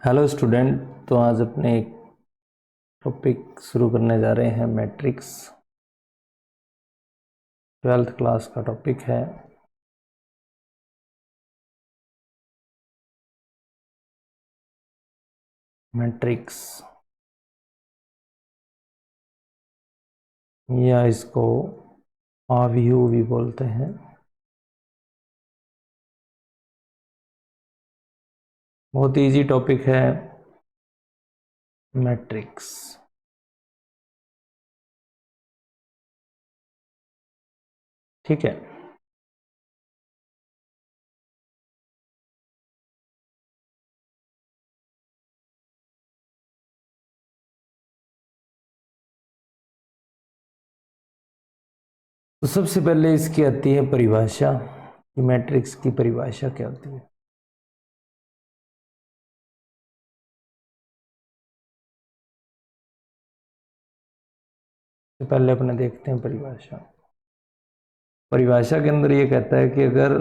Hello student. तो आज अपने एक टॉपिक शुरू करने जा रहे हैं। मैट्रिक्स 12th क्लास का टॉपिक है। मैट्रिक्स या इसको आव्यूह भी बोलते हैं। बहुत इजी टॉपिक है मैट्रिक्स। ठीक है। तो सबसे पहले इसकी आती है परिभाषा कि मैट्रिक्स की परिभाषा क्या होती है। तो पहले अपने देखते हैं परिभाषा। परिभाषा के अंदर ये कहता है कि अगर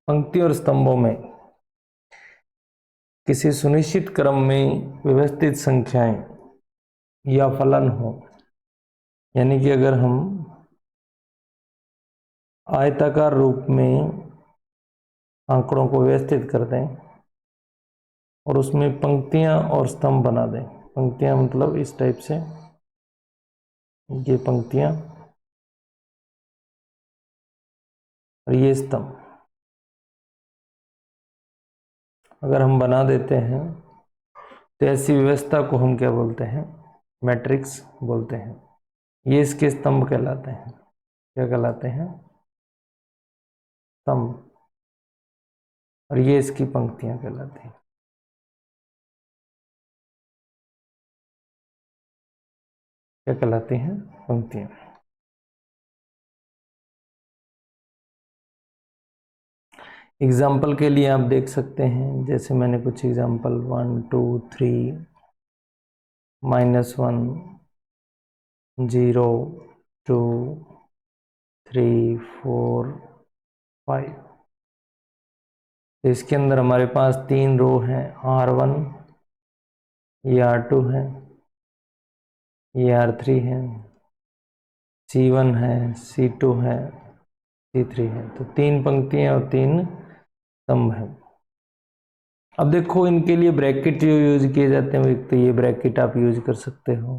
पंक्ति और स्तंभों में किसी सुनिश्चित क्रम में व्यवस्थित संख्याएं या फलन हो, यानी कि अगर हम आयताकार रूप में आंकड़ों को व्यवस्थित कर दें और उसमें पंक्तियां और स्तंभ बना दें। पंक्तियां मतलब इस टाइप से, ये पंक्तियां और ये स्तंभ अगर हम बना देते हैं तो ऐसी व्यवस्था को हम क्या बोलते हैं? मैट्रिक्स बोलते हैं। ये इसके स्तंभ कहलाते हैं। क्या कहलाते हैं? स्तंभ। और ये इसकी पंक्तियां कहलाती हैं। क्या कहलाती हैं? पंक्तियां। एग्जाम्पल के लिए आप देख सकते हैं, जैसे मैंने कुछ एग्जाम्पल 1 2 3 -1 0 2 3 4 5। तो इसके अंदर हमारे पास 3 रो हैं। R1, ये R2 है, ये R3 है, C1 है, C2 है, C3 है। तो 3 पंक्तियां और 3 स्तंभ हैं। अब देखो, इनके लिए ब्रैकेट जो यूज किए जाते हैं, एक तो ये ब्रैकेट आप यूज कर सकते हो,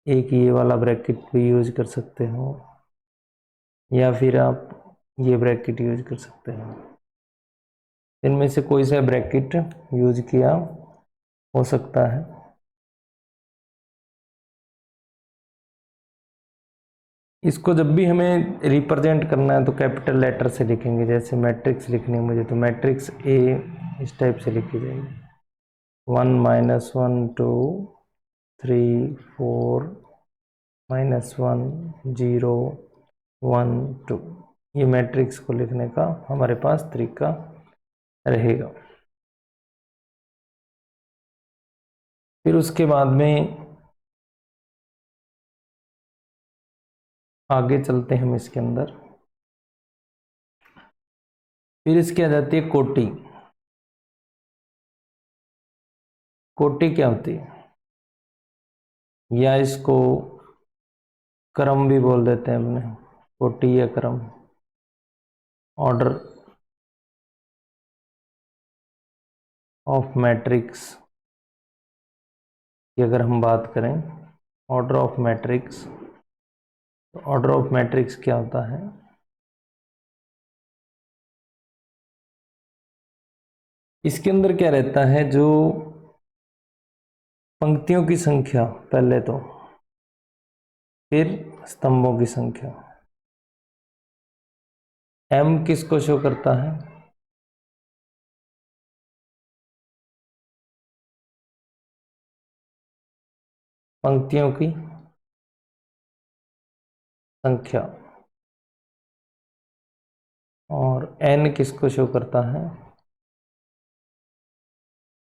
एक ये वाला ब्रैकेट भी यूज कर सकते हो, या फिर आप ये ब्रैकेट यूज कर सकते हो। इनमें से कोई सा ब्रैकेट यूज किया हो सकता है। इसको जब भी हमें रिप्रेजेंट करना है तो कैपिटल लेटर से लिखेंगे। जैसे मैट्रिक्स लिखनी है मुझे, तो मैट्रिक्स ए इस टाइप से लिखी जाएगी। 1 -1 2 3 4 -1 0 1 2। ये मैट्रिक्स को लिखने का हमारे पास तरीका रहेगा। फिर उसके बाद में आगे चलते हैं हम इसके अंदर। फिर इसकी आ जाती है कोटि। कोटि क्या होती है? या इसको क्रम भी बोल देते हैं अपने। कोटि या क्रम, ऑर्डर ऑफ मैट्रिक्स की अगर हम बात करें, ऑर्डर ऑफ मैट्रिक्स, तो ऑर्डर ऑफ मैट्रिक्स क्या होता है? इसके अंदर क्या रहता है? जो पंक्तियों की संख्या पहले, तो फिर स्तंभों की संख्या। m किसको शो करता है? पंक्तियों की संख्या। और n किसको शो करता है?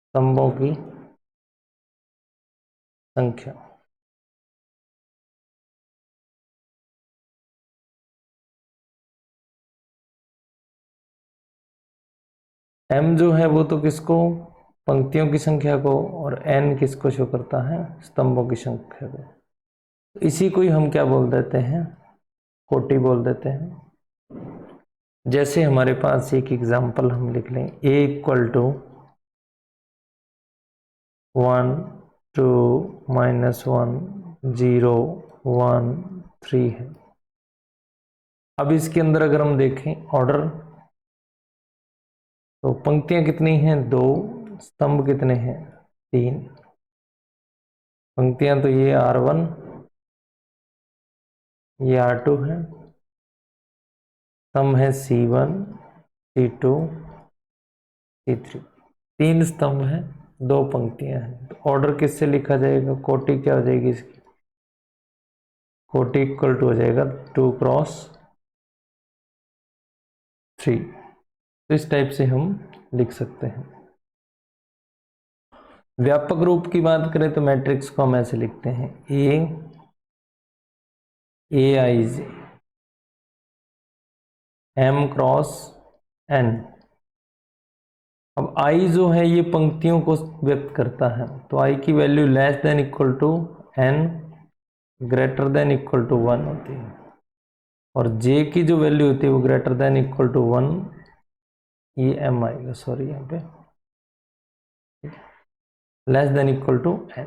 स्तंभों की संख्या। m जो है वो तो किसको पंक्तियों की संख्या को, और n किसको शो करता है, स्तंभों की संख्या को। तो इसी को ही हम क्या बोल देते हैं, कोटि बोल देते हैं। जैसे हमारे पास एक एग्जांपल हम लिख लें, a इक्वल टू 1 2 -1 0 1 3 है। अब इसके अंदर अगर हम देखें ऑर्डर, तो पंक्तियां कितनी हैं, 2, स्तंभ कितने हैं, 3। पंक्तियां तो ये R1, ये R2 है, स्तंभ है C1 C2 C3, 3 स्तंभ है, 2 पंक्तियां हैं। तो ऑर्डर किससे लिखा जाएगा, कोटि क्या हो जाएगी इसकी, कोटि इक्वल टू हो जाएगा 2 क्रॉस 3। तो इस टाइप से हम लिख सकते हैं। व्यापक रूप की बात करें तो मैट्रिक्स को हम ऐसे लिखते हैं, AIJ M क्रॉस N। अब I जो है ये पंक्तियों को व्यक्त करता है, तो I की value less than equal to N, greater than equal to 1 होती है, और J की जो वैल्यू होती है वो ग्रेटर देन इक्वल टू 1, ये M आएगा, सॉरी यहाँ पे less than equal to N।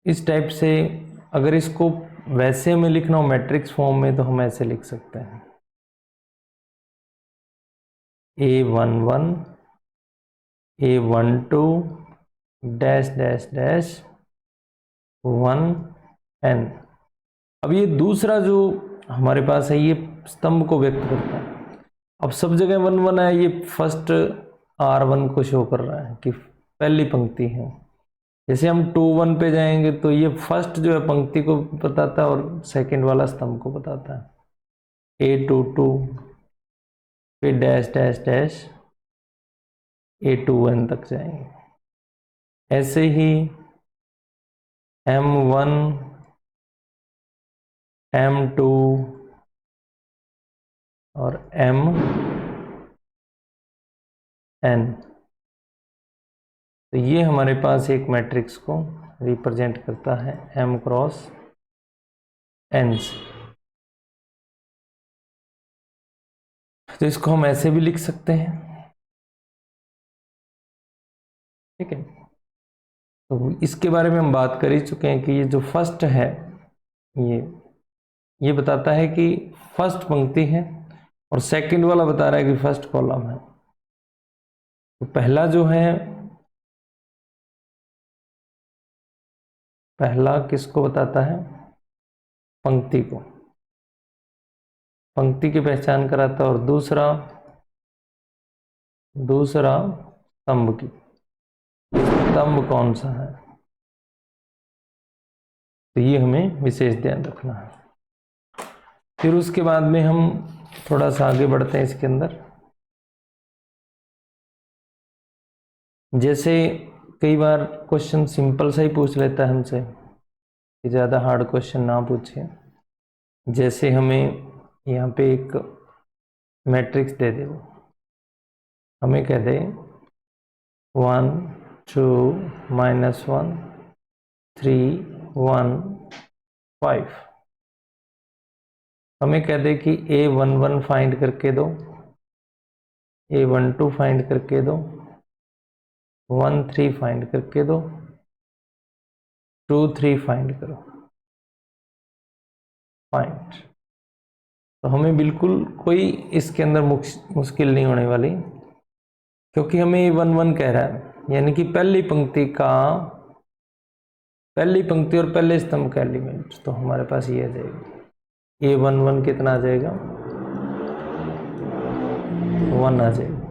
इस टाइप से अगर इसको वैसे में लिखना हो मैट्रिक्स फॉर्म में, तो हम ऐसे लिख सकते हैं, A11 A12 dash dash dash 1N। अब ये दूसरा जो हमारे पास है ये स्तंभ को व्यक्त करता है। अब सब जगह 1 1 है, ये फर्स्ट R1 को शो कर रहा है कि पहली पंक्ति है। जैसे हम 2 1 पे जाएंगे तो ये फर्स्ट जो है पंक्ति को बताता है और सेकंड वाला स्तंभ को बताता है, A22 फिर डैश डैश डैश A2N तक जाएंगे। ऐसे ही M1 M2 और MN। तो ये हमारे पास एक मैट्रिक्स को रिप्रेजेंट करता है M क्रॉस N से। तो इसको हम ऐसे भी लिख सकते हैं, ठीक है। तो इसके बारे में हम बात कर ही चुके हैं कि ये जो फर्स्ट है ये बताता है कि फर्स्ट पंक्ति है, और सेकंड वाला बता रहा है कि फर्स्ट कॉलम है। तो पहला जो है, पहला किसको बताता है, पंक्ति को, पंक्ति की पहचान कराता है, और दूसरा स्तंभ की, स्तंभ कौन सा है, तो ये हमें विशेष ध्यान रखना है। फिर उसके बाद में हम थोड़ा सा आगे बढ़ते हैं इसके अंदर। जैसे कई बार क्वेश्चन सिंपल सा ही पूछ लेता है हमसे, कि ज़्यादा हार्ड क्वेश्चन ना पूछे। जैसे हमें यहाँ पे एक मैट्रिक्स दे दे, वो हमें कह दे 1 2 -1 3 1 5, हमें कह दे कि A11 फाइंड करके दो, A12 फाइंड करके दो, 1 3 फाइंड करके दो, 2 3 फाइंड करो, फाइंड। तो हमें बिल्कुल कोई इसके अंदर मुश्किल नहीं होने वाली, क्योंकि हमें A11 कह रहा है, यानी कि पहली पंक्ति और पहले स्तंभ का एलिमेंट। तो हमारे पास ये आ जाएगा, A11 कितना आ जाएगा, 1 आ जाएगा।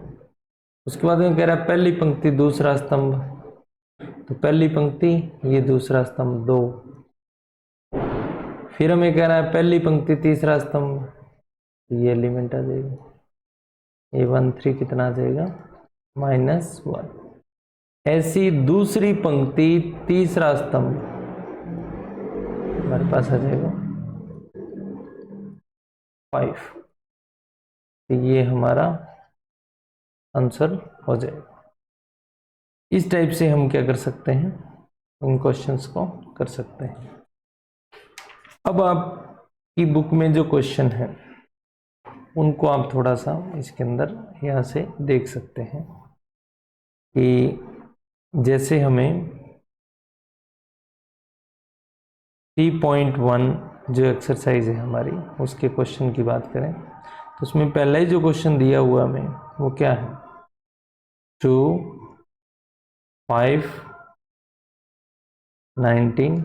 उसके बाद में कह रहा है पहली पंक्ति दूसरा स्तंभ, तो पहली पंक्ति ये दूसरा स्तंभ 2। फिर हमें कह रहा है पहली पंक्ति तीसरा स्तंभ, तो ये एलिमेंट आ जाएगा, A13 कितना आ जाएगा, -1। ऐसी दूसरी पंक्ति तीसरा स्तंभ हमारे पास आ जाएगा 5। तो ये हमारा आंसर हो जाएगा। इस टाइप से हम क्या कर सकते हैं, इन क्वेश्चंस को कर सकते हैं। अब आपकी बुक में जो क्वेश्चन है उनको आप थोड़ा सा इसके अंदर यहाँ से देख सकते हैं कि जैसे हमें 3.1 जो एक्सरसाइज है हमारी उसके क्वेश्चन की बात करें तो उसमें पहला ही जो क्वेश्चन दिया हुआ हमें वो क्या है, 2 5 19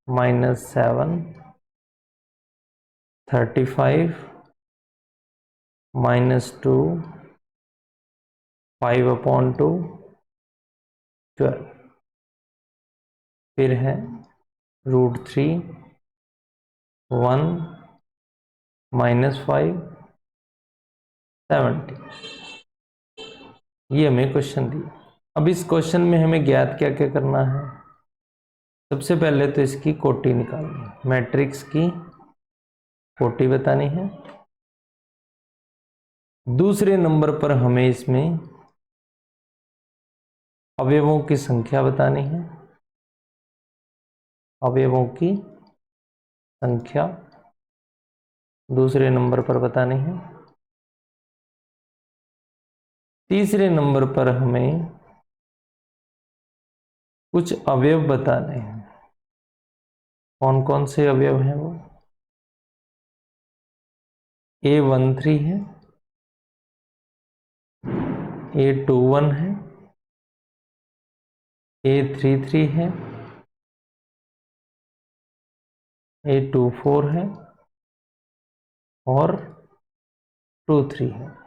-7 35 -2 5/2 12, फिर है √3 1 -5 70। ये हमें क्वेश्चन दिया। अब इस क्वेश्चन में हमें ज्ञात क्या क्या करना है, सबसे पहले तो इसकी कोटि निकालनी है, मैट्रिक्स की कोटि बतानी है। दूसरे नंबर पर हमें इसमें अवयवों की संख्या बतानी है, अवयवों की संख्या दूसरे नंबर पर बतानी है। तीसरे नंबर पर हमें कुछ अवयव बताने हैं, कौन कौन से अवयव हैं वो, A13 है, A21 है, A33 है, A24 है और 23 है।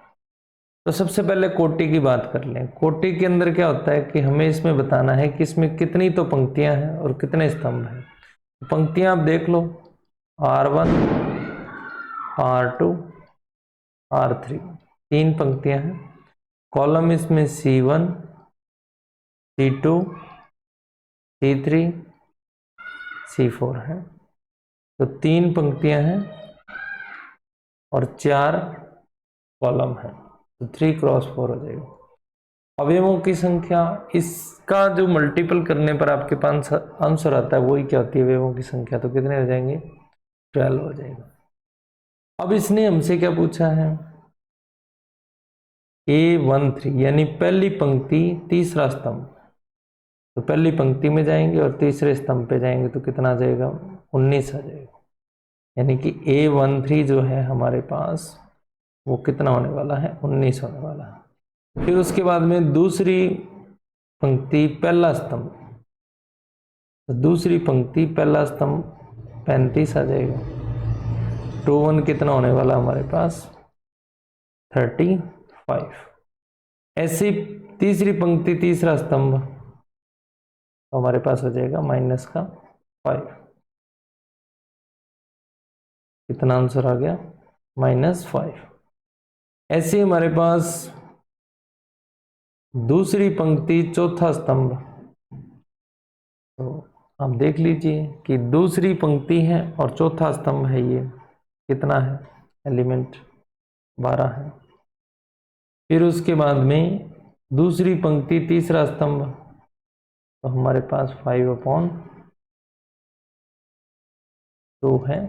तो सबसे पहले कोटि की बात कर लें। कोटि के अंदर क्या होता है कि हमें इसमें बताना है कि इसमें कितनी तो पंक्तियां हैं और कितने स्तंभ हैं। पंक्तियां आप देख लो, R1 R2 R3, 3 पंक्तियां हैं। कॉलम इसमें C1 C2 C3 C4 है। तो 3 पंक्तियां हैं और 4 कॉलम है, तो 3 क्रॉस 4 हो जाएगा। अवयवों की संख्या, इसका जो मल्टीपल करने पर आपके पास आंसर आता है वही क्या होती है अवयवों की संख्या, तो कितने हो जाएंगे, 12 हो जाएगा। अब इसने हमसे क्या पूछा है, A13 यानी पहली पंक्ति तीसरा स्तंभ, तो पहली पंक्ति में जाएंगे और तीसरे स्तंभ पे जाएंगे तो कितना आ जाएगा, 19 आ जाएगा। यानी कि A13 जो है हमारे पास वो कितना होने वाला है, 19 होने वाला है। फिर उसके बाद में दूसरी पंक्ति पहला स्तंभ, तो दूसरी पंक्ति पहला स्तंभ 35 आ जाएगा। 2 1 कितना होने वाला हमारे पास, 35। ऐसी तीसरी पंक्ति तीसरा स्तंभ, तो हमारे पास हो जाएगा -5। कितना आंसर आ गया, -5। ऐसे हमारे पास दूसरी पंक्ति चौथा स्तंभ, तो आप देख लीजिए कि दूसरी पंक्ति है और चौथा स्तंभ है, ये कितना है, एलिमेंट 12 है। फिर उसके बाद में दूसरी पंक्ति तीसरा स्तंभ, तो हमारे पास 5/2 है,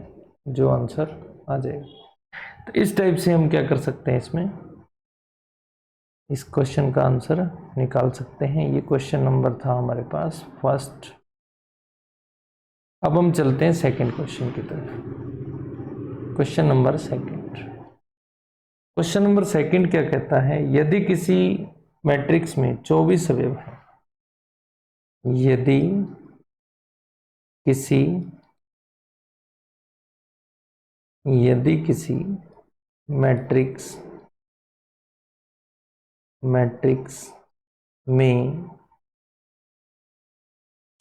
जो आंसर आ जाएगा। तो इस टाइप से हम क्या कर सकते हैं, इसमें इस क्वेश्चन का आंसर निकाल सकते हैं। ये क्वेश्चन नंबर था हमारे पास फर्स्ट। अब हम चलते हैं सेकंड क्वेश्चन की तरफ। Question number second, question number second क्या कहता है, यदि किसी मैट्रिक्स में 24 अवयव हैं, यदि किसी मैट्रिक्स में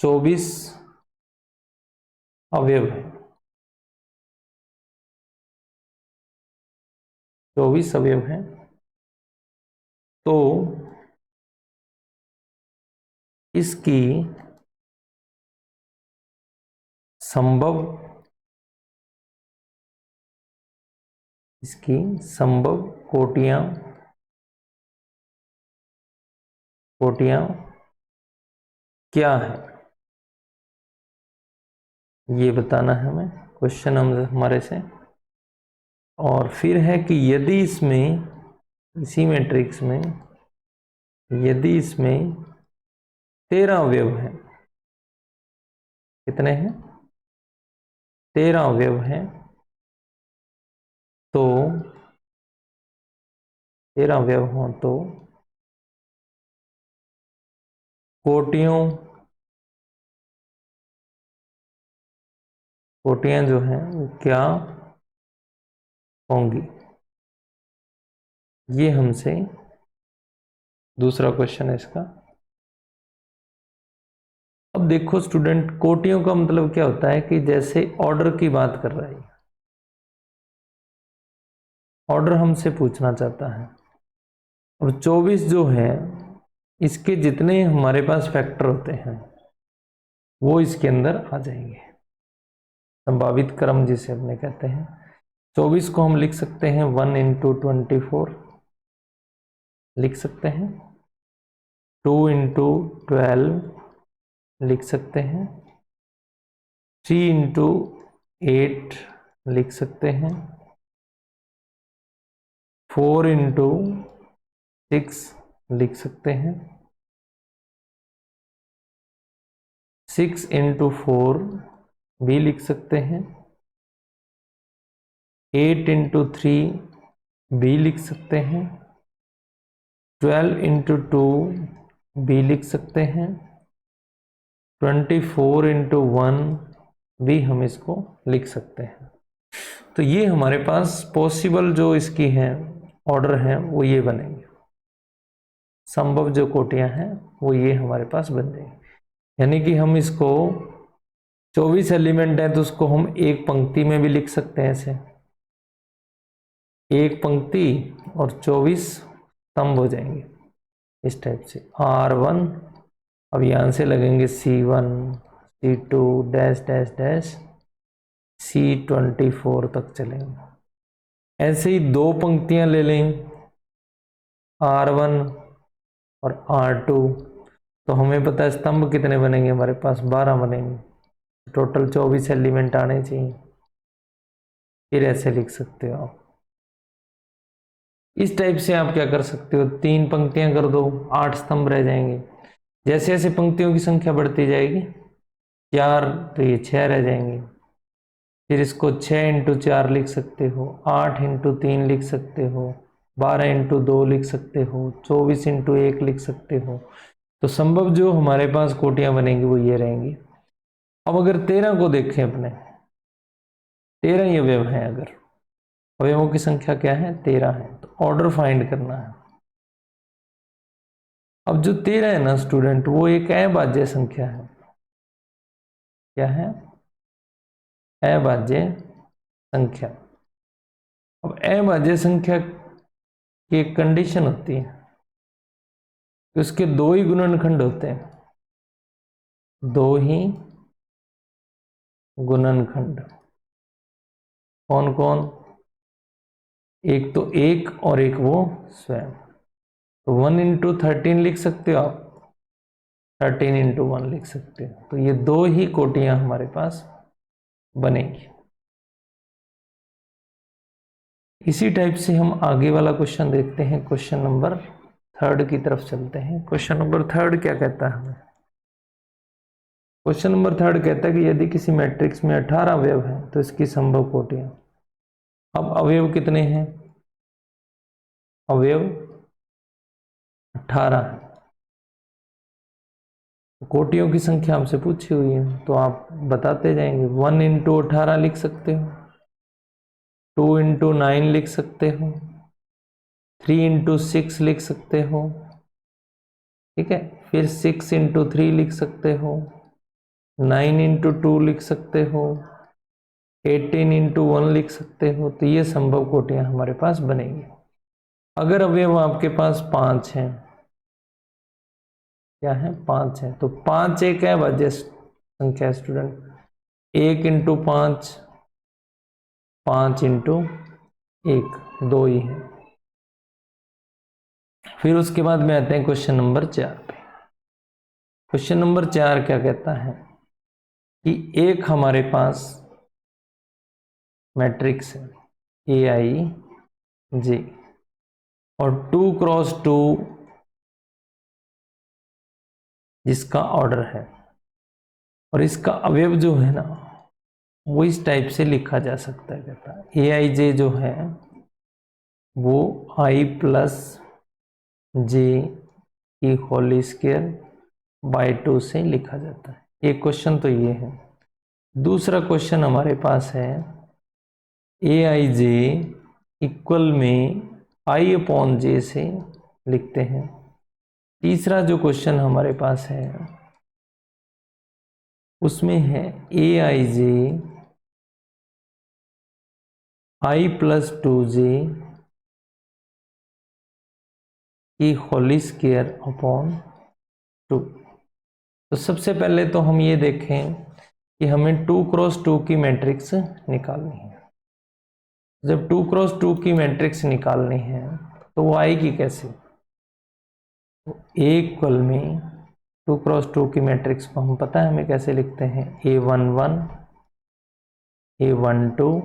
24 अवयव हैं, 24 अवयव हैं, तो इसकी संभव कोटियां क्या है, ये बताना है हमें क्वेश्चन हमारे से। और फिर है कि यदि इसमें, इसी मैट्रिक्स में यदि इसमें 13 अवयव हैं, कितने हैं, 13 अवयव हैं, तो 13 अवयव हों तो कोटियां जो हैं वो क्या होंगी, ये हमसे दूसरा क्वेश्चन है इसका। अब देखो स्टूडेंट, कोटियों का मतलब क्या होता है कि जैसे ऑर्डर की बात कर रहा है, ऑर्डर हमसे पूछना चाहता है। अब 24 जो है, इसके जितने हमारे पास फैक्टर होते हैं वो इसके अंदर आ जाएंगे, संभावित क्रम जिसे अपने कहते हैं। 24 को हम लिख सकते हैं 1 इंटू 24 लिख सकते हैं, 2 इंटू 12 लिख सकते हैं, 3 इंटू 8 लिख सकते हैं, 4 इंटू 6 लिख सकते हैं, 6 इंटू 4 भी लिख सकते हैं, 8 इंटू 3 भी लिख सकते हैं, 12 इंटू 2 भी लिख सकते हैं, 24 इंटू 1 भी हम इसको लिख सकते हैं। तो ये हमारे पास पॉसिबल जो इसकी हैं ऑर्डर हैं वो ये बनेंगे, संभव जो कोटियां हैं वो ये हमारे पास बन जाएंगी। यानी कि हम इसको 24 एलिमेंट है तो उसको हम एक पंक्ति में भी लिख सकते हैं, ऐसे एक पंक्ति और 24 स्तंभ हो जाएंगे इस टाइप से। R1, अब यहां से लगेंगे C1, C2 dash dash dash C24 तक चलेंगे। ऐसे ही दो पंक्तियां ले लें R1 और R2, तो हमें पता है स्तंभ कितने बनेंगे, हमारे पास 12 बनेंगे, टोटल 24 एलिमेंट आने चाहिए। फिर ऐसे लिख सकते हो आप, इस टाइप से आप क्या कर सकते हो, 3 पंक्तियां कर दो, 8 स्तंभ रह जाएंगे। जैसे जैसे पंक्तियों की संख्या बढ़ती जाएगी, 4 तो ये 6 रह जाएंगे, फिर इसको 6 इंटू 4 लिख सकते हो, 8 इंटू 3 लिख सकते हो, 12 इंटू 2 लिख सकते हो, 24 इंटू 1 लिख सकते हो। तो संभव जो हमारे पास कोटियां बनेंगी वो ये रहेंगी। अब अगर 13 को देखें, अपने 13 ही अवयव हैं, अगर अवयवों की संख्या क्या है 13 है, तो ऑर्डर फाइंड करना है। अब जो 13 है ना स्टूडेंट, वो एक अभाज्य संख्या है। क्या है, अभाज्य संख्या। अब अभाज्य संख्या की एक कंडीशन होती है कि उसके दो ही गुणनखंड होते हैं, दो ही गुणनखंड। कौन कौन, एक तो एक और एक वो स्वयं। तो 1 इंटू 13 लिख सकते हो आप, 13 इंटू 1 लिख सकते हो। तो ये दो ही कोटियां हमारे पास बनेगी। इसी टाइप से हम आगे वाला क्वेश्चन देखते हैं, क्वेश्चन नंबर 3 की तरफ चलते हैं। क्वेश्चन नंबर 3 क्या कहता है हमें, क्वेश्चन नंबर 3 कहता है कि यदि किसी मैट्रिक्स में 18 अवयव हैं तो इसकी संभव कोटियां। अब अवयव कितने हैं, अवयव 18 है, कोटियों की संख्या हमसे पूछी हुई है तो आप बताते जाएंगे। 1 इंटू 18 लिख सकते हो, 2 इंटू 9 लिख सकते हो, 3 इंटू 6 लिख सकते हो, ठीक है, फिर 6 इंटू 3 लिख सकते हो, 9 इंटू 2 लिख सकते हो, 18 इंटू 1 लिख सकते हो। तो ये संभव कोटियां हमारे पास बनेंगी। अगर अवयव आपके पास 5 हैं, क्या है 5 है, तो 5 एक है अभाज्य संख्या स्टूडेंट, 1 इंटू 5, 5 इंटू 1, दो ही है। फिर उसके बाद में आते हैं क्वेश्चन नंबर 4 पे। क्वेश्चन नंबर 4 क्या कहता है कि एक हमारे पास मैट्रिक्स है ए आई जे और 2x2 जिसका ऑर्डर है, और इसका अवयव जो है ना वो इस टाइप से लिखा जा सकता है। कहता है ए आई जे जो है वो आई प्लस जे की होल स्क्वायर बाय 2 से लिखा जाता है। एक क्वेश्चन तो ये है। दूसरा क्वेश्चन हमारे पास है ए आई जे इक्वल में आई अपॉन जे से लिखते हैं। तीसरा जो क्वेश्चन हमारे पास है उसमें है ए आई जे आई प्लस 2 जे की होल स्क्वायर अपॉन 2। तो सबसे पहले तो हम ये देखें कि हमें 2x2 की मैट्रिक्स निकालनी है। जब 2x2 की मैट्रिक्स निकालनी है तो वो आएगी कैसे? तो ए इक्वल में 2x2 की मैट्रिक्स को हम पता है हमें कैसे लिखते हैं, A11 A12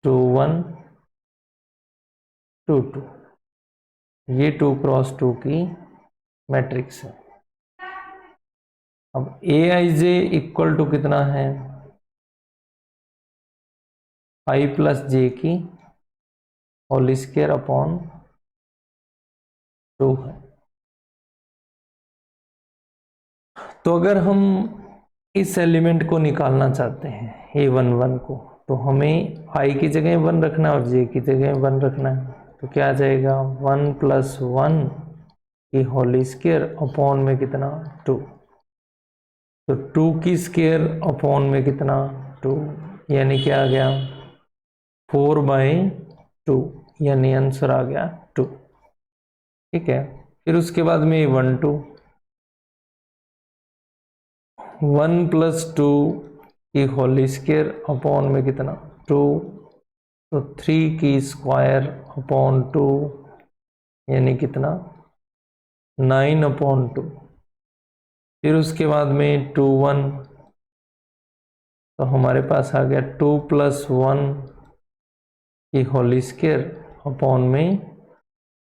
21 22। ये 2x2 की मैट्रिक्स है। अब ए आई जे इक्वल टू कितना है, आई प्लस जे की होल स्क्वायर अपॉन 2 है। तो अगर हम इस एलिमेंट को निकालना चाहते हैं A11 को, तो हमें आई की जगह 1 रखना है और जे की जगह 1 रखना है। तो क्या आ जाएगा 1 + 1 की होल स्क्वायर अपॉन में कितना 2। तो 2 की स्क्वायर अपॉन में कितना 2, यानी क्या आ गया 4/2, यानी आंसर आ गया 2। ठीक है। फिर उसके बाद में 1 + 2 की होल स्क्वायर अपॉन में कितना 2। तो 3 की स्क्वायर अपॉन 2 यानी कितना 9/2। फिर उसके बाद में 2 1, तो हमारे पास आ गया 2 + 1 की होल स्क्वायर अपॉन में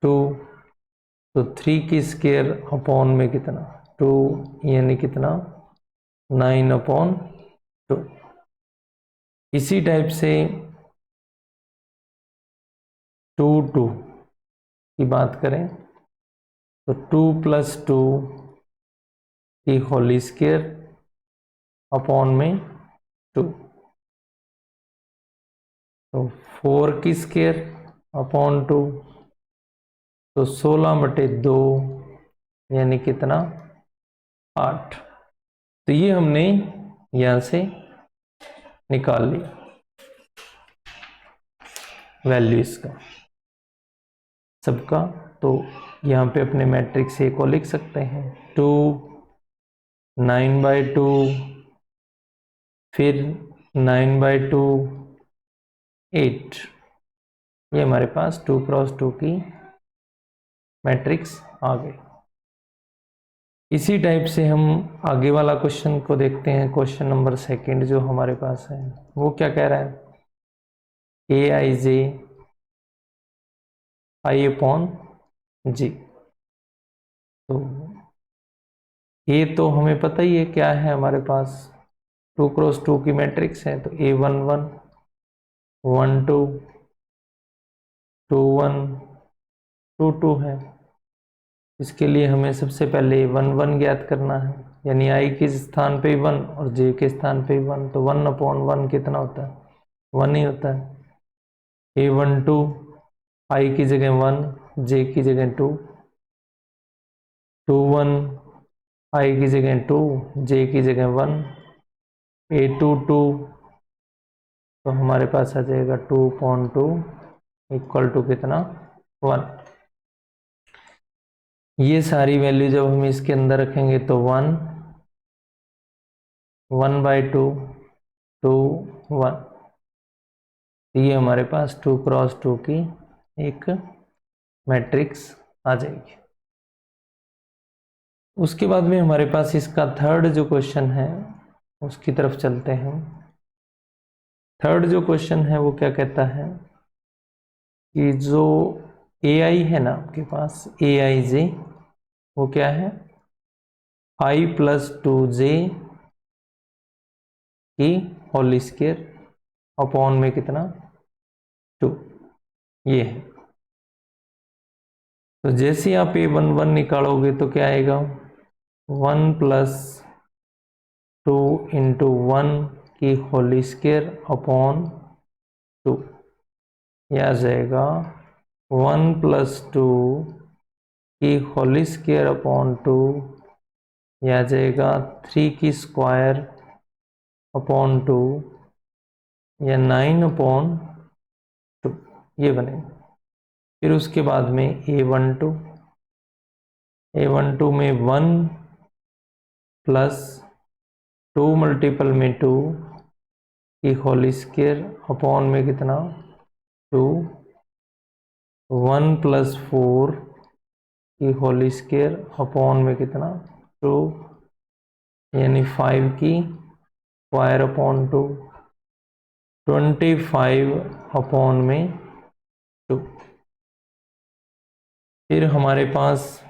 2। तो 3 की स्क्वायर अपॉन में कितना 2, यानी कितना 9/2। इसी टाइप से 2 2 की बात करें तो 2 + 2 की होल स्क्वायर अपॉन में 2। तो 4 की स्क्वायर अपॉन 2, तो 16/2 यानी कितना 8। तो ये हमने यहां से निकाल लिया वैल्यू इसका सबका। तो यहाँ पे अपने मैट्रिक्स ए को लिख सकते हैं 2 9/2, फिर 9/2 8। ये हमारे पास 2x2 की मैट्रिक्स आ गई। इसी टाइप से हम आगे वाला क्वेश्चन को देखते हैं। क्वेश्चन नंबर 2 जो हमारे पास है वो क्या कह रहा है, ए आई जे आई अपॉन जी। तो ये तो हमें पता ही है क्या है, हमारे पास 2x2 की मैट्रिक्स है। तो A11 1 2 2 1 2 2 है। इसके लिए हमें सबसे पहले 1 1 ज्ञात करना है, यानी आई के स्थान पे 1 और जे के स्थान पे 1। तो 1/1 कितना होता है 1 ही होता है। A12 आई की जगह 1, जे की जगह 2, 2 1 आई की जगह 2, जे की जगह 1, A22 तो हमारे पास आ जाएगा 2/2 इक्वल टू कितना 1। ये सारी वैल्यू जब हम इसके अंदर रखेंगे तो 1 1/2 2 1। ये हमारे पास 2x2 की एक मैट्रिक्स आ जाएगी। उसके बाद में हमारे पास इसका थर्ड जो क्वेश्चन है उसकी तरफ चलते हैं। थर्ड जो क्वेश्चन है वो क्या कहता है कि जो AI है ना आपके पास AIJ, वो क्या है I+2J की होल स्क्वायर अपॉन में कितना 2, ये है। तो जैसे ही आप A11 निकालोगे तो क्या आएगा 1+2 इंटू 1 की होल स्क्वायर अपॉन 2, यह आ जाएगा 1+2 की होल स्क्वायर अपॉन 2, यह आ जाएगा 3 की स्क्वायर अपॉन 2, या 9/2, ये बनेगा। फिर उसके बाद में A12 में 1 प्लस 2 मल्टीपल में 2 की होल स्क्वायर अपॉन में कितना 2, 1+4 की होल स्क्वायर अपॉन में कितना 2, यानी 5 की स्क्वायर अपॉन 2, 25 अपॉन में 2। फिर हमारे पास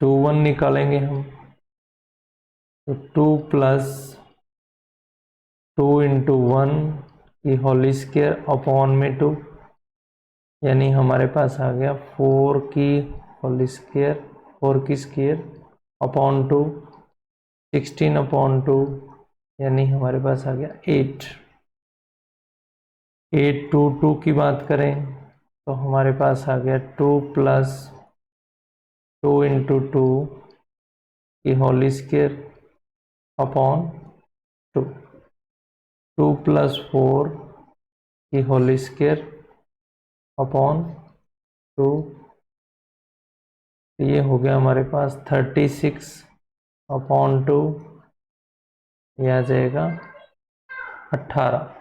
2 1 निकालेंगे हम, तो 2 + 2 इंटू 1 की होल स्क्वायर अपॉन में 2, यानी हमारे पास आ गया 4 की होल स्क्वायर, 4 की स्क्वायर अपॉन 2, 16/2, यानी हमारे पास आ गया 8। 8 2 2 की बात करें तो हमारे पास आ गया 2 + 2 इंटू 2 की होल स्क्वायर अपॉन 2, 2 + 4 की होल स्क्वायर अपॉन 2, ये हो गया हमारे पास 36/2, यह आ जाएगा 18।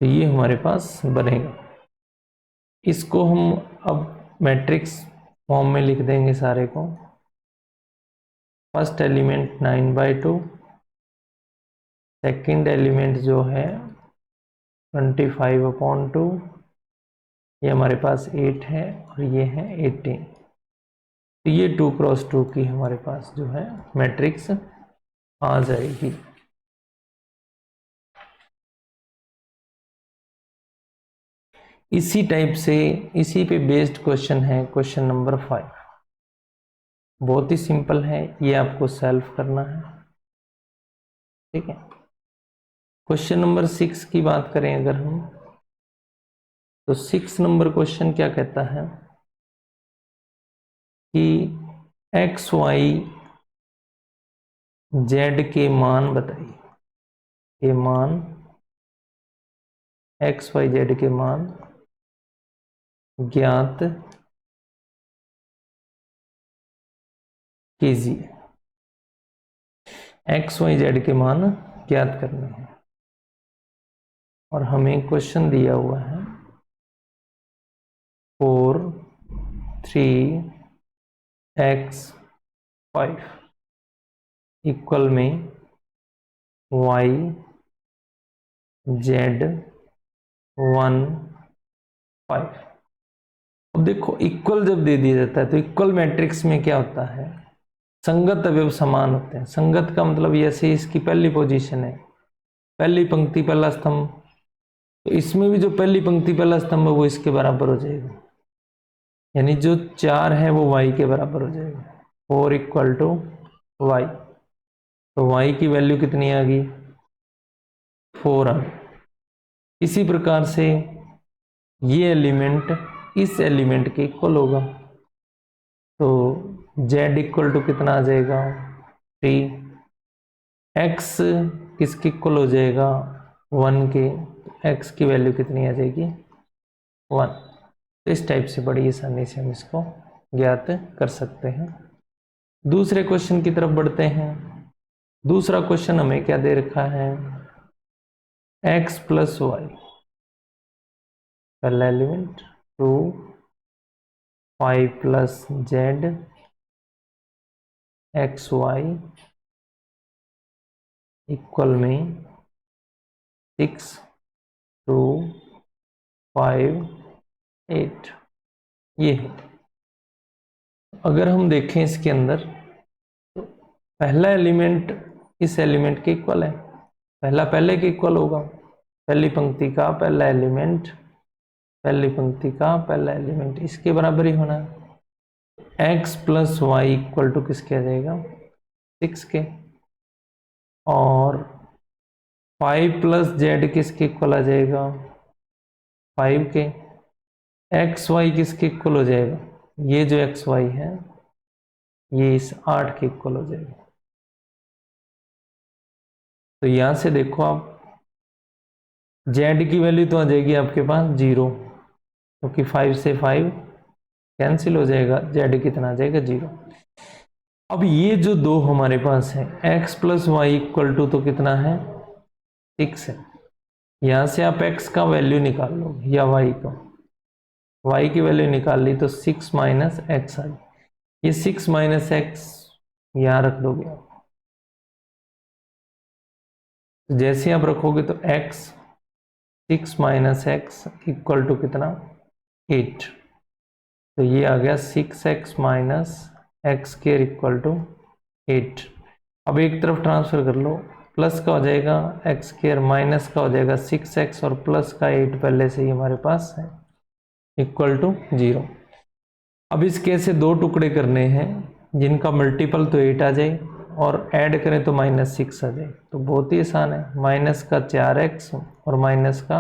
तो ये हमारे पास बनेगा। इसको हम अब मैट्रिक्स फॉर्म में लिख देंगे सारे को। फर्स्ट एलिमेंट 9/2, सेकंड एलिमेंट जो है 25/2, ये हमारे पास 8 है और ये है 18। तो ये 2 × 2 की हमारे पास जो है मैट्रिक्स आ जाएगी। इसी टाइप से इसी पे बेस्ड क्वेश्चन है क्वेश्चन नंबर 5। बहुत ही सिंपल है, ये आपको सॉल्व करना है, ठीक है। क्वेश्चन नंबर 6 की बात करें अगर हम, तो 6 नंबर क्वेश्चन क्या कहता है कि एक्स वाई जेड के मान बताइए, के मान एक्स वाई जेड के मान ज्ञात कीजिए। एक्स वाई जेड के मान ज्ञात करने हैं और हमें क्वेश्चन दिया हुआ है 4 3x5 इक्वल में y z 1 5। अब देखो इक्वल जब दे दिया जाता है तो इक्वल मैट्रिक्स में क्या होता है, संगत अवयव समान होते हैं। संगत का मतलब जैसे इसकी पहली पोजीशन है, पहली पंक्ति पहला स्तंभ, तो इसमें भी जो पहली पंक्ति पहला स्तंभ है वो इसके बराबर हो जाएगा, यानी जो 4 है वो y के बराबर हो जाएगा। 4 = y, तो y की वैल्यू कितनी आ गई 4 आ गई। इसी प्रकार से ये एलिमेंट इस एलिमेंट के इक्वल होगा, तो z = कितना आ जाएगा 3, x किसके इक्वल हो जाएगा 1 के, x की वैल्यू कितनी आ जाएगी 1। तो इस टाइप से बड़ी आसानी से हम इसको ज्ञात कर सकते हैं। दूसरे क्वेश्चन की तरफ बढ़ते हैं। दूसरा क्वेश्चन हमें क्या दे रखा है x प्लस वाई, पहला element 2 5 plus z x y equal में 6 2 5 8। ये है। अगर हम देखें इसके अंदर तो पहला एलिमेंट इस एलिमेंट के इक्वल है, पहला पहले के इक्वल होगा, पहली पंक्ति का पहला एलिमेंट पहली पंक्ति का पहला एलिमेंट इसके बराबर ही होना है। x plus y equal to किसके आ जाएगा 6 के, और 5 प्लस जेड किसके इक्वल आ जाएगा 5 के, एक्स वाई किसके इक्वल हो जाएगा, ये जो एक्स वाई है ये इस 8 के इक्वल हो जाएगा। तो यहां से देखो आप जेड की वैल्यू तो आ जाएगी आपके पास 0, क्योंकि 5 से 5 कैंसिल हो जाएगा, जेड कितना आ जाएगा 0। अब ये जो दो हमारे पास है x plus y equal to तो कितना है 6 है। यहां से आप x का वैल्यू निकाल लो या y का, y की वैल्यू निकाल ली तो 6 माइनस एक्स आई, ये 6 माइनस एक्स यहां रख दोगे आप, तो जैसे आप रखोगे तो x 6 minus x equal to कितना 8, तो ये आ गया 6x minus x square equal to 8। अब एक तरफ ट्रांसफर कर लो, प्लस का हो जाएगा एक्स स्क्वायर माइनस का हो जाएगा 6x और प्लस का 8 पहले से ही हमारे पास है इक्वल टू 0। अब इसके ऐसे दो टुकड़े करने हैं जिनका मल्टीपल तो 8 आ जाए और ऐड करें तो माइनस 6 आ जाए, तो बहुत ही आसान है। माइनस का 4x और माइनस का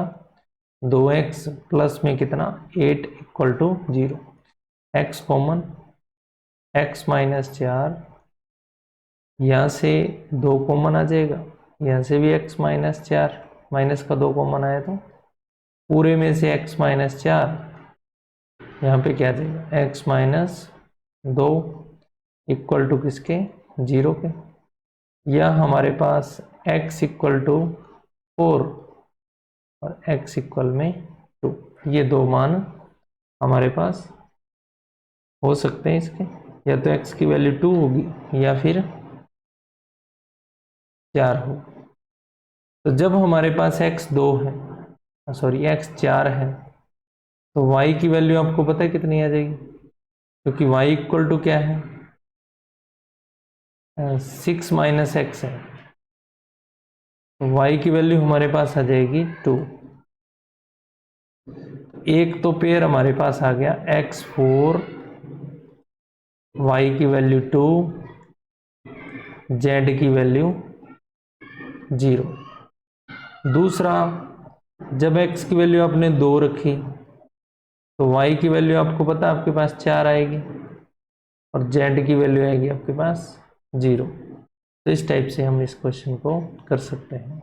2x प्लस में कितना 8 equal to 0, x common, x minus 4, यहाँ से 2 कॉमन आ जाएगा, यहाँ से भी x माइनस 4, माइनस का 2 कॉमन आया तो पूरे में से x माइनस 4, यहाँ पे क्या आ जाएगा x माइनस 2 इक्वल टू किसके 0 के, या हमारे पास x इक्वल टू 4 और x इक्वल में 2, ये दो मान हमारे पास हो सकते हैं इसके, या तो x की वैल्यू 2 होगी या फिर 4 होगी। तो जब हमारे पास x 2 है, सॉरी x 4 है, तो y की वैल्यू आपको पता है कितनी आ जाएगी, क्योंकि y इक्वल टू क्या है 6 माइनस एक्स है, तो y की वैल्यू हमारे पास आ जाएगी 2। एक तो पेयर हमारे पास आ गया x4, y की वैल्यू 2, z की वैल्यू 0। दूसरा, जब x की वैल्यू आपने 2 रखी तो y की वैल्यू आपको पता है आपके पास 4 आएगी और z की वैल्यू आएगी आपके पास 0। तो इस टाइप से हम इस क्वेश्चन को कर सकते हैं।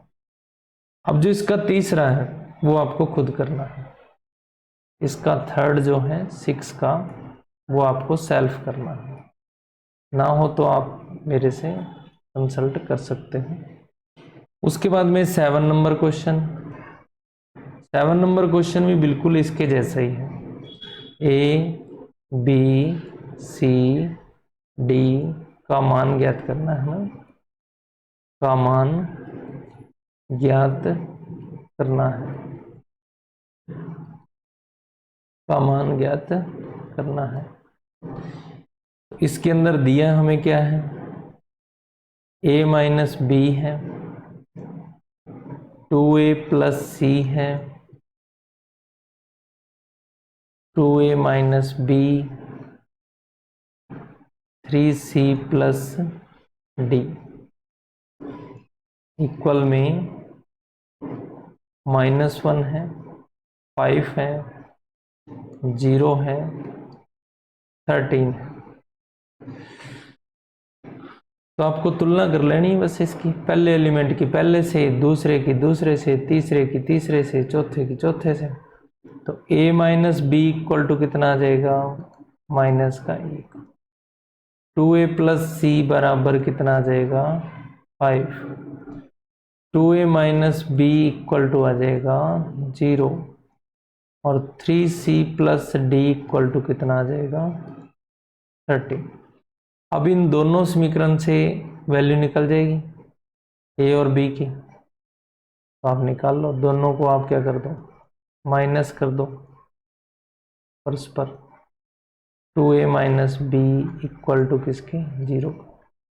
अब जो इसका तीसरा है वो आपको खुद करना है, इसका थर्ड जो है 6 का वो आपको सेल्फ करना है, ना हो तो आप मेरे से कंसल्ट कर सकते हैं। उसके बाद में 7 नंबर क्वेश्चन, 7 नंबर क्वेश्चन भी बिल्कुल इसके जैसा ही है। ए बी सी डी का मान ज्ञात करना है ना, का मान ज्ञात करना है, का मान ज्ञात करना है। इसके अंदर दिया हमें क्या है, a माइनस बी है, 2a प्लस सी है, 2a minus b, 3c plus d equal में -1 है, 5 है, 0 है, 13 है। तो आपको तुलना कर लेनी है बस इसकी, पहले एलिमेंट की पहले से, दूसरे की दूसरे से, तीसरे की तीसरे से, चौथे की चौथे से। तो a minus b equal to कितना आ जाएगा माइनस का 1, 2a प्लस सी बराबर कितना आ जाएगा 5, 2a minus b equal to आ जाएगा 0 और 3c plus d equal to कितना आ जाएगा 30। अब इन दोनों समीकरण से वैल्यू निकल जाएगी ए और बी की, तो आप निकाल लो। दोनों को आप क्या कर दो, माइनस कर दो परस्पर। 2a minus b equal to किसके 0,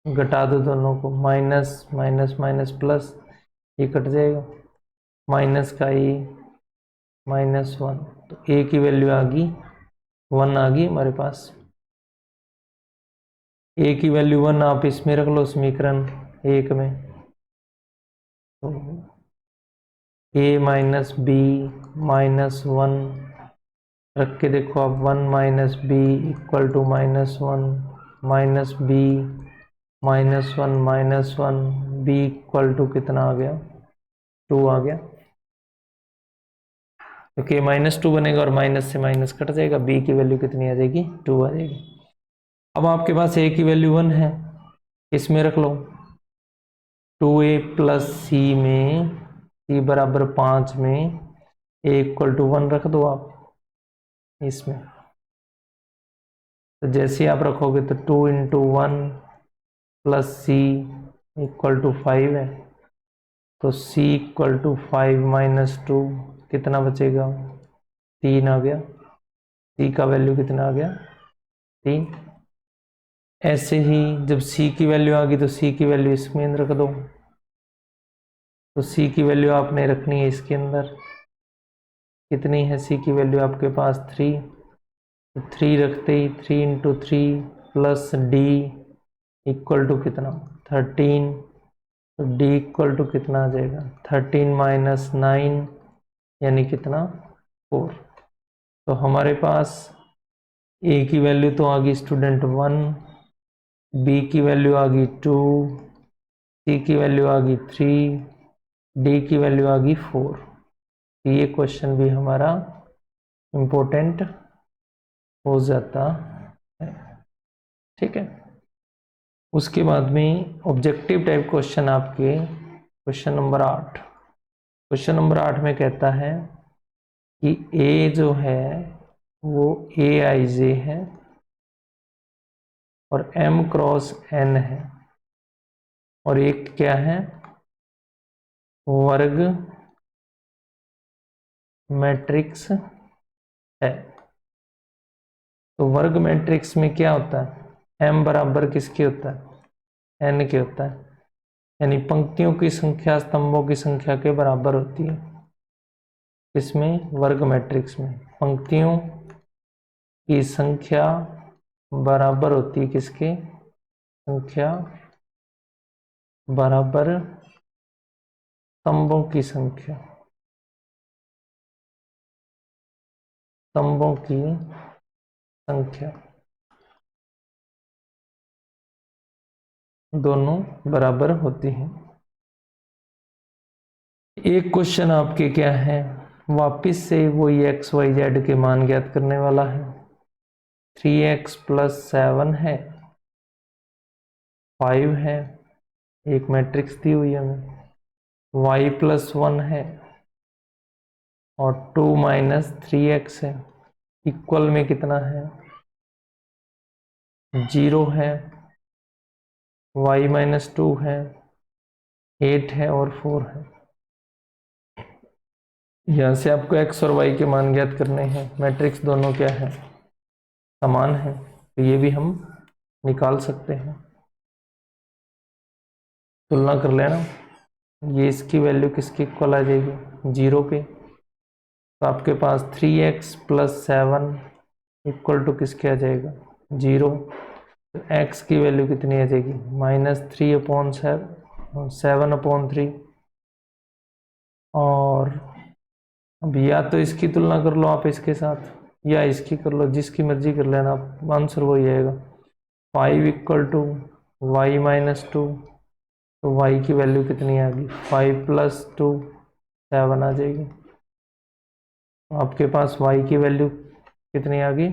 घटा दो दोनों को, माइनस माइनस माइनस प्लस, ये कट जाएगा, माइनस का ए -1, तो ए की वैल्यू आ गई 1 आ गई हमारे पास। ए की वैल्यू 1 आप इसमें रख लो समीकरण 1 में, तो ए माइनस बी -1 रख के देखो आप, 1 minus b equal to -1 minus b -1 b equal to कितना आ गया 2 आ गया, क्योंकि -2 बनेगा और माइनस से माइनस कट जाएगा, बी की वैल्यू कितनी आ जाएगी 2 आ जाएगी। अब आपके पास ए की वैल्यू 1 है, इसमें रख लो 2a प्लस सी में, सी बराबर 5 में a इक्वल टू 1 रख दो आप इसमें। तो जैसे आप रखोगे तो 2 into 1 plus c equal to 5 है, तो c इक्वल टू 5 माइनस 2 कितना बचेगा 3 आ गया, c का वैल्यू कितना आ गया 3। ऐसे ही जब c की वैल्यू आ गई तो c की वैल्यू इसमें रख दो, तो c की वैल्यू आपने रखनी है इसके अंदर, कितनी है c की वैल्यू आपके पास 3, तो 3 रखते ही 3 into 3 plus d equal to कितना 13, तो डी इक्वल टू कितना आ जाएगा 13 माइनस 9 यानी कितना 4। तो हमारे पास ए की वैल्यू तो आ गई स्टूडेंट 1, बी की वैल्यू आ गई 2, सी की वैल्यू आ गई 3, डी की वैल्यू आ गई 4। ये क्वेश्चन भी हमारा इम्पोर्टेंट हो जाता है, ठीक है। उसके बाद में ऑब्जेक्टिव टाइप क्वेश्चन आपके क्वेश्चन नंबर 8। क्वेश्चन नंबर 8 में कहता है कि ए जो है वो aij है और m क्रॉस n है, और एक क्या है वर्ग मैट्रिक्स है। तो वर्ग मैट्रिक्स में क्या होता है, m बराबर किसके होता है n के होता है, यानी पंक्तियों की संख्या स्तंभों की संख्या के बराबर होती है। इसमें वर्ग मैट्रिक्स में पंक्तियों की संख्या बराबर होती है किसके, संख्या बराबर स्तंभों की संख्या, स्तंभों की संख्या दोनों बराबर होती हैं। एक क्वेश्चन आपके क्या है, वापिस से वही एक्स वाई जेड के मान ज्ञात करने वाला है। 3x प्लस 7 है, 5 है, एक मैट्रिक्स दी हुई है हमें, y प्लस 1 है और 2 माइनस 3x है, इक्वल में कितना है 0 है, y माइनस 2 है, 8 है और 4 है। यहाँ से आपको x और y के मान ज्ञात करने हैं, मैट्रिक्स दोनों क्या है समान है, तो ये भी हम निकाल सकते हैं। तुलना कर लेना, ये इसकी वैल्यू किसकी इक्वल आ जाएगी 0 के, तो आपके पास 3x प्लस 7 इक्वल टू किसके आ जाएगा 0, तो x की वैल्यू कितनी आ जाएगी -3/7/3। और अब या तो इसकी तुलना कर लो आप इसके साथ, या इसकी कर लो, जिसकी मर्जी कर लेना आप, आंसर वही आएगा 5 इक्वल टू वाई माइनस 2, तो y की वैल्यू कितनी आ गई 5 प्लस 2 7 आ जाएगी। तो आपके पास y की वैल्यू कितनी आ गई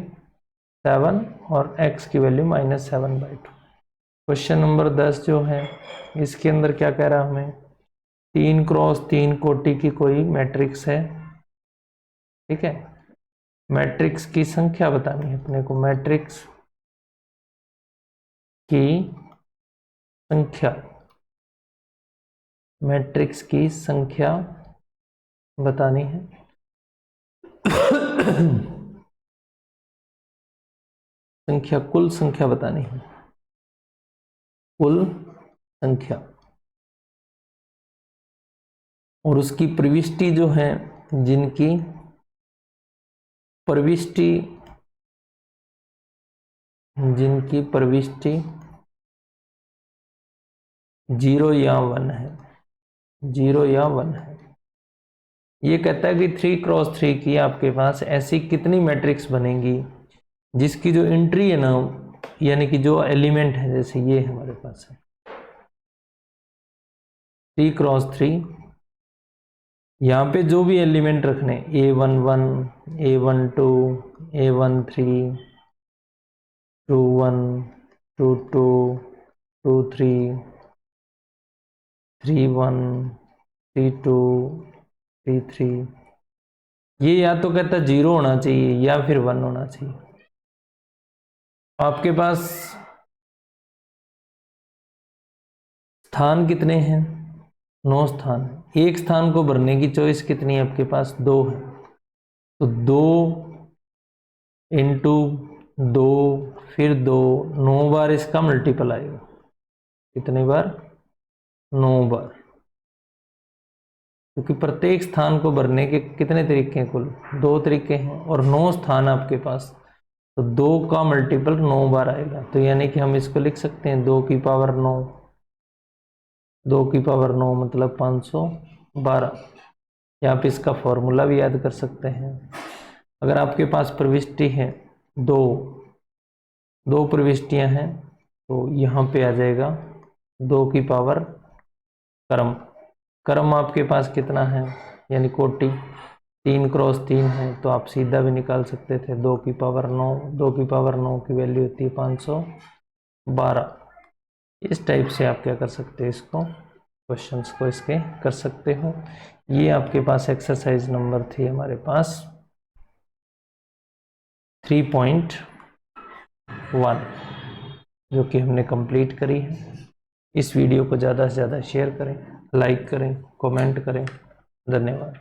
7 और x की वैल्यू -7/2। क्वेश्चन नंबर 10 जो है इसके अंदर क्या कह रहा है हमें, 3 क्रॉस 3 कोटि की कोई मैट्रिक्स है, ठीक है। मैट्रिक्स की संख्या बतानी है अपने को, मैट्रिक्स की संख्या, मैट्रिक्स की संख्या बतानी है। संख्या, कुल संख्या बतानी है, कुल संख्या, और उसकी प्रविष्टि जो है, जिनकी प्रविष्टि, जिनकी प्रविष्टि 0 या 1 है, 0 या 1 है। ये कहता है कि 3 क्रॉस 3 की आपके पास ऐसी कितनी मैट्रिक्स बनेंगी जिसकी जो एंट्री है ना, यानी कि जो एलिमेंट है, जैसे ये हमारे पास है 3 क्रॉस 3, यहाँ पे जो भी एलिमेंट रखने, A11, A12, A13, 21, 22, 23, 31, 32, 33, ये या तो कहता 0 होना चाहिए या फिर 1 होना चाहिए। आपके पास स्थान कितने हैं? 9 स्थान। एक स्थान को भरने की चॉइस कितनी है आपके पास? 2 है। तो 2 इंटू 2 फिर 2, 9 बार इसका मल्टीपल आएगा। कितने बार? 9 बार। क्योंकि प्रत्येक स्थान को भरने के कितने तरीके हैं? कुल 2 तरीके हैं, और 9 स्थान आपके पास, तो 2 का मल्टीपल 9 बार आएगा। तो यानी कि हम इसको लिख सकते हैं 2 की पावर 9, 2 की पावर 9 मतलब 512। या आप इसका फॉर्मूला भी याद कर सकते हैं। अगर आपके पास प्रविष्टि है 2 प्रविष्टियां हैं, तो यहाँ पे आ जाएगा 2 की पावर क्रम आपके पास कितना है, यानी कोटि 3 क्रॉस 3 है, तो आप सीधा भी निकाल सकते थे 2 की पावर 9। 2 की पावर 9 की वैल्यू होती है 512। इस टाइप से आप क्या कर सकते हैं, इसको क्वेश्चंस को इसके कर सकते हो। ये आपके पास एक्सरसाइज नंबर थी हमारे पास 3.1, जो कि हमने कंप्लीट करी है। इस वीडियो को ज़्यादा से ज़्यादा शेयर करें, लाइक करें, कमेंट करें। धन्यवाद।